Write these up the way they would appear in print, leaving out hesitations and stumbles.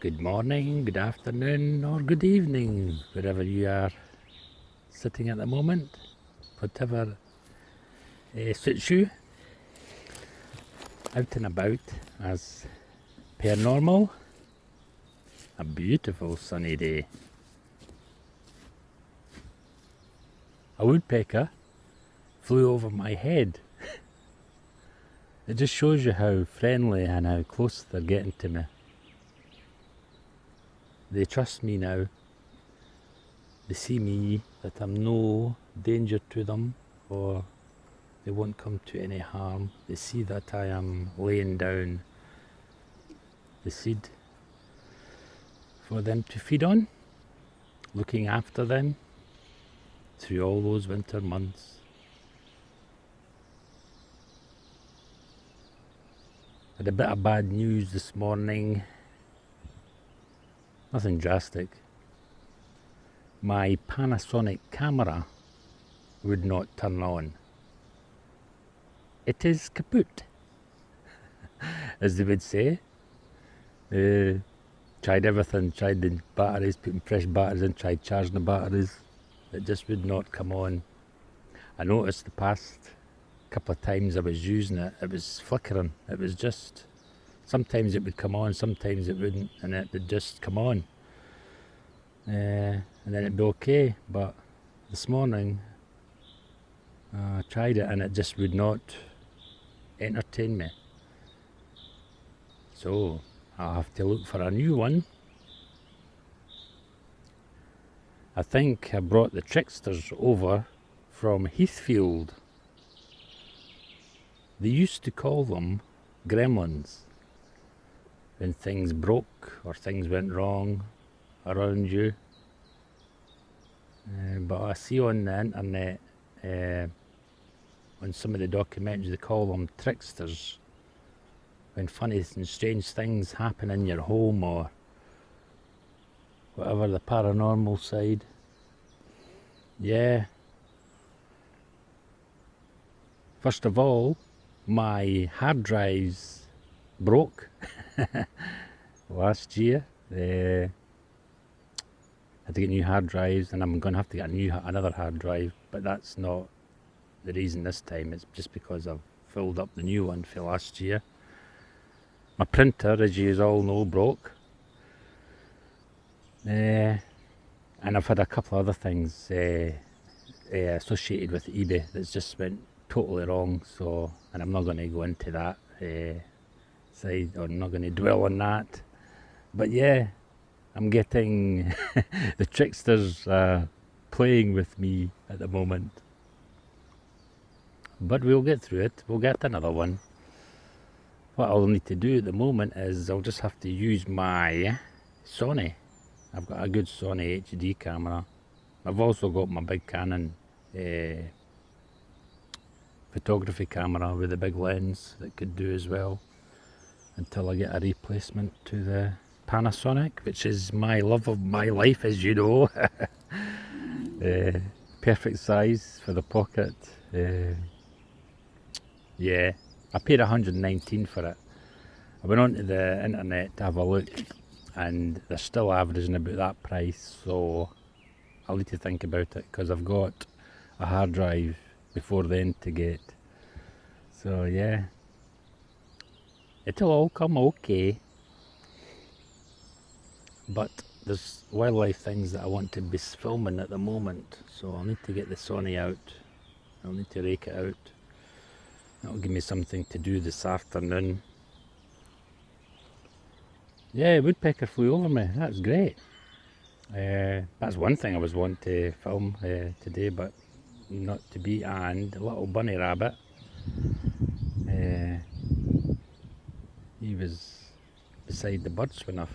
Good morning, good afternoon, or good evening, wherever you are sitting at the moment, whatever suits you. Out and about as per normal. A beautiful sunny day. A woodpecker flew over my head. It just shows you how friendly and how close they're getting to me. They trust me now. They see me, that I'm no danger to them, or they won't come to any harm. They see that I am laying down the seed for them to feed on, looking after them through all those winter months. Had a bit of bad news this morning. Nothing drastic. My Panasonic camera would not turn on. It is kaput, as they would say. Tried everything, tried the batteries, putting fresh batteries in, tried charging the batteries. It just would not come on. I noticed the past couple of times I was using it, it was flickering. It was just, sometimes it would come on, sometimes it wouldn't, and it would just come on. And then it'd be okay, but this morning I tried it and it just would not entertain me. So I'll have to look for a new one. I think I brought the Tricksters over from Heathfield. They used to call them gremlins when things broke or things went wrong around you. But I see on the internet, on some of the documentaries, they call them tricksters when funny and strange things happen in your home or whatever, the paranormal side. Yeah. First of all, my hard drives broke last year. Had to get new hard drives, and I'm going to have to get another hard drive, but that's not the reason this time. It's just because I've filled up the new one for last year. My printer, as you all know, broke. And I've had a couple of other things associated with eBay that's just went totally wrong, so, and I'm not going to go into that side, or I'm not going to dwell on that. But yeah, I'm getting the Tricksters playing with me at the moment. But we'll get through it, we'll get another one. What I'll need to do at the moment is I'll just have to use my Sony. I've got a good Sony HD camera. I've also got my big Canon photography camera with a big lens that could do as well, until I get a replacement to the Panasonic, which is my love of my life, as you know. Perfect size for the pocket. Yeah, I paid 119 for it. I went onto the internet to have a look, and they're still averaging about that price, so I'll need to think about it, because I've got a hard drive before then to get. So yeah, it'll all come okay. But there's wildlife things that I want to be filming at the moment, so I'll need to get the Sony out. I'll need to rake it out. That'll give me something to do this afternoon. Yeah, woodpecker flew over me. That's great. That's one thing I was wanting to film today, but not to be. And a little bunny rabbit. He was beside the birds when I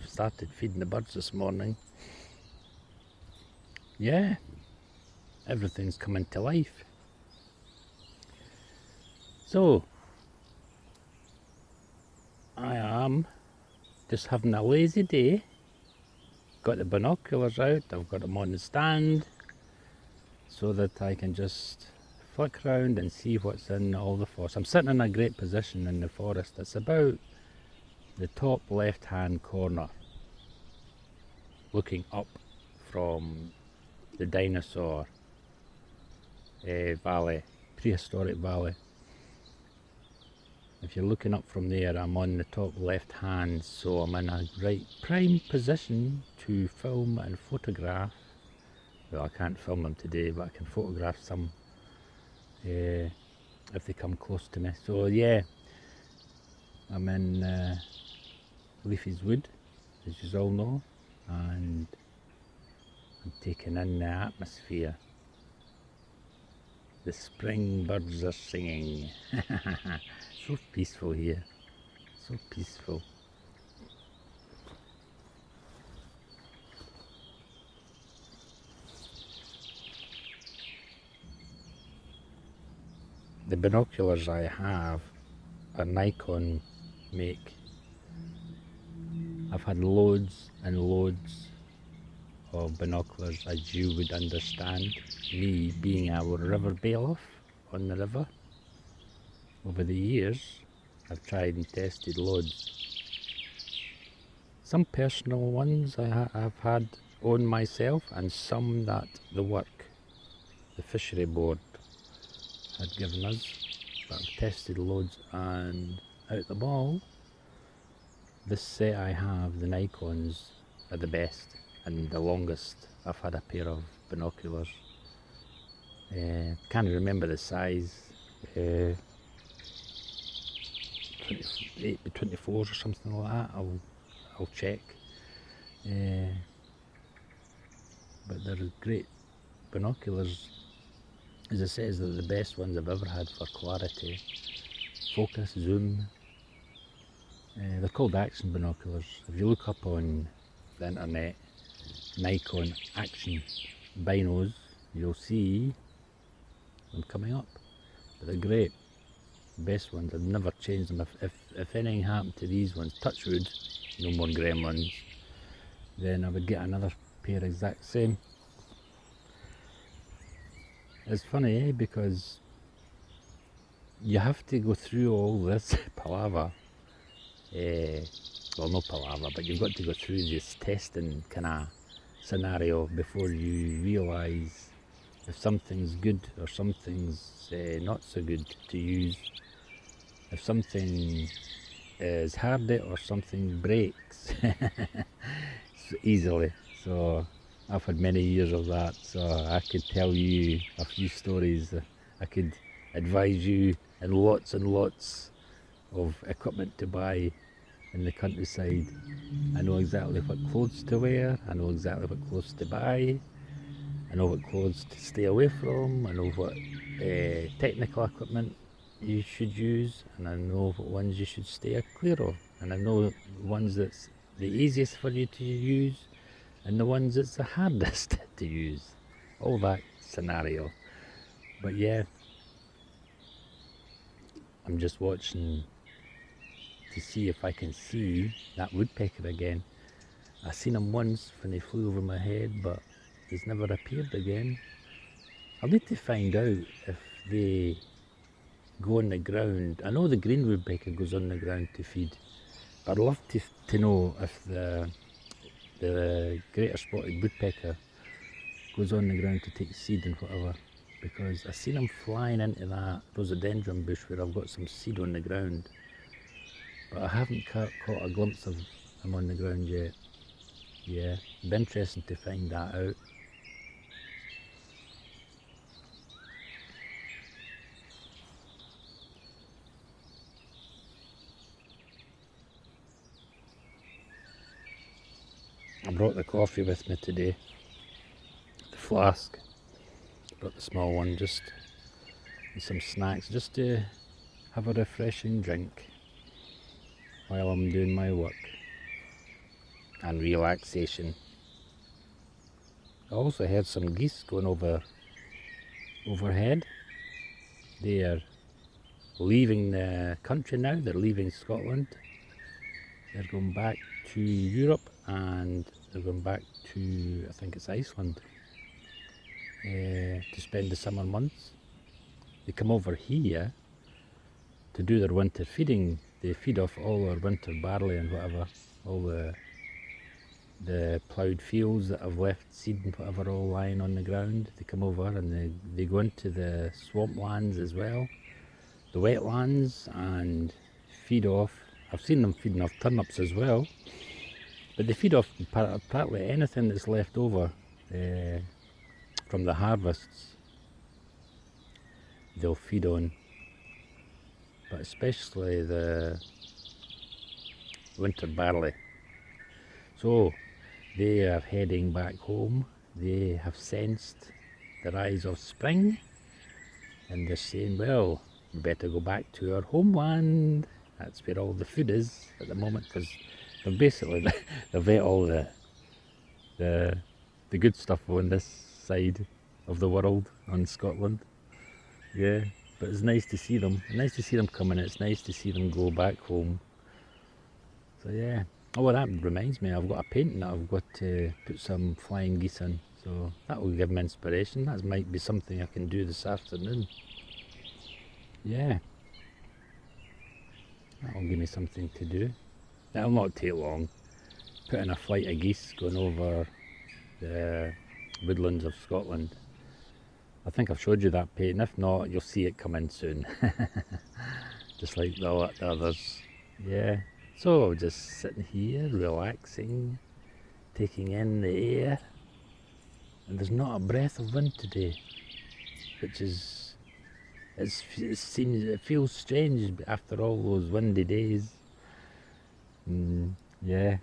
started feeding the birds this morning. Yeah, everything's coming to life. So, I am just having a lazy day. Got the binoculars out, I've got them on the stand, so that I can just flick around and see what's in all the forest. I'm sitting in a great position in the forest. It's about the top left hand corner. looking up from the dinosaur valley, prehistoric valley. If you're looking up from there, I'm on the top left hand, so I'm in a right prime position to film and photograph. Well, I can't film them today, but I can photograph some if they come close to me. So yeah, I'm in Leafy's Wood, as you all know, and I'm taking in the atmosphere. The spring birds are singing. So peaceful here, so peaceful. The binoculars I have are Nikon make. I've had loads and loads of binoculars, as you would understand, me being a river bailiff on the river. Over the years, I've tried and tested loads. Some personal ones I've had on myself, and some that the work, the fishery board, had given us. But I've tested loads, and out of them all, this set I have, the Nikons, are the best and the longest I've had a pair of binoculars. Can't remember the size. 8 by 24s or something like that. I'll check. But they're great binoculars. As I say, they're the best ones I've ever had for clarity, focus, zoom. They're called action binoculars. If you look up on the internet, Nikon action binos, you'll see them coming up. But they're great. Best ones. I've never changed them. If anything happened to these ones, touch wood, no more gremlins, then I would get another pair exact same. It's funny, because you have to go through all this palaver. Well, no palaver, but you've got to go through this testing kind of scenario before you realise if something's good or something's not so good to use. If something is hardy or something breaks easily. So I've had many years of that, so I could tell you a few stories. I could advise you and lots of equipment to buy in the countryside. I know exactly what clothes to wear, I know exactly what clothes to buy, I know what clothes to stay away from, I know what technical equipment you should use, and I know what ones you should stay clear of, and I know ones that's the easiest for you to use and the ones that's the hardest to use. All that scenario. But yeah, I'm just watching to see if I can see that woodpecker again. I seen him once when he flew over my head, but he's never appeared again. I'll need to find out if they go on the ground. I know the green woodpecker goes on the ground to feed, but I'd love to know if the greater spotted woodpecker goes on the ground to take seed and whatever, because I seen him flying into that rhododendron bush where I've got some seed on the ground, but I haven't caught a glimpse of him on the ground yet. Yeah, it'd be interesting to find that out. I brought the coffee with me today, the flask. Brought the small one, just and some snacks, just to have a refreshing drink while I'm doing my work and relaxation. I also heard some geese going overhead. They are leaving the country now, they're leaving Scotland. They're going back to Europe, and they're going back to, I think it's Iceland, to spend the summer months. They come over here to do their winter feeding. They feed off all our winter barley and whatever, all the the ploughed fields that I've left seed and whatever all lying on the ground. They come over and they go into the swamplands as well, the wetlands, and feed off. I've seen them feeding off turnips as well, but they feed off partly anything that's left over from the harvests. They'll feed on, but especially the winter barley. So they are heading back home. They have sensed the rise of spring, and they're saying, well, we better go back to our homeland. That's where all the food is at the moment, because they've basically they've ate all the good stuff on this side of the world, on Scotland. Yeah, but it's nice to see them. Nice to see them coming. It's nice to see them go back home. So yeah. Oh, well, that reminds me, I've got a painting that I've got to put some flying geese in. So that will give me inspiration. That might be something I can do this afternoon. Yeah. That'll give me something to do. That'll not take long. Putting a flight of geese going over the woodlands of Scotland. I think I've showed you that painting. If not, you'll see it coming soon. Just like the others. Yeah. So just sitting here, relaxing, taking in the air. And there's not a breath of wind today, which is, it feels strange after all those windy days. Yeah.